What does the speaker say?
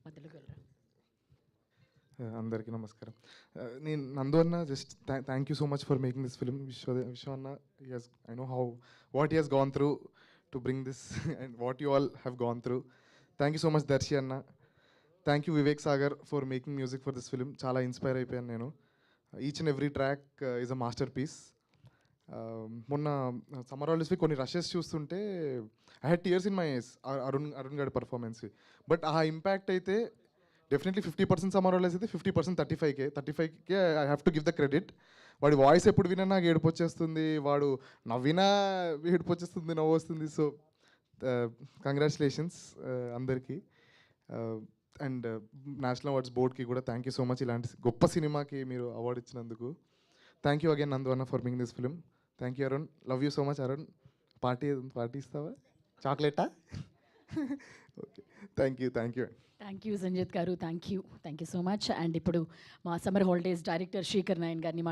మధ్యలోకి వెళ్ళరా. అందరికీ నమస్కారం. నేను నందు అన్న just thank you so much for making this film. విశ్వ అన్న I know what he Hess gone through to bring this and what you all have gone through. Thank you so much Darsi అన్న. Thank you Vivek Sagar for making music for this film. చాలా inspire అయిపోయాను నేను. Each and every track is a master piece. మొన్న summer హాలిడేస్కి కొన్ని rashes చూస్తుంటే I had tears in my eyes Arun గారి పర్ఫార్మెన్స్కి. But ఆ impact అయితే డెఫినెట్లీ 50% సమ్మర్ హాలిడేస్ అయితే 50% 35K I have to give the credit. వాడి వాయిస్ ఎప్పుడు వినా నాకు ఏడుపు వచ్చేస్తుంది, వాడు నవ్వినా ఏడుపు వచ్చేస్తుంది, నవ్వు వస్తుంది. సో కంగ్రాచులేషన్స్ అందరికీ. అండ్ నేషనల్ అవార్డ్స్ బోర్డ్కి కూడా థ్యాంక్ యూ సో మచ్. ఇలాంటి గొప్ప సినిమాకి మీరు అవార్డు ఇచ్చినందుకు థ్యాంక్ యూ అగైన్ నందు అన్న for making this film. Thank you Arun, love you so much Arun. Party ఇస్తావా? చాక్లెటా? Okay, thank you. Thank you Sanjith garu, thank you so much. And ఇప్పుడు మా summer holidays director Shekhar Nayan గారిని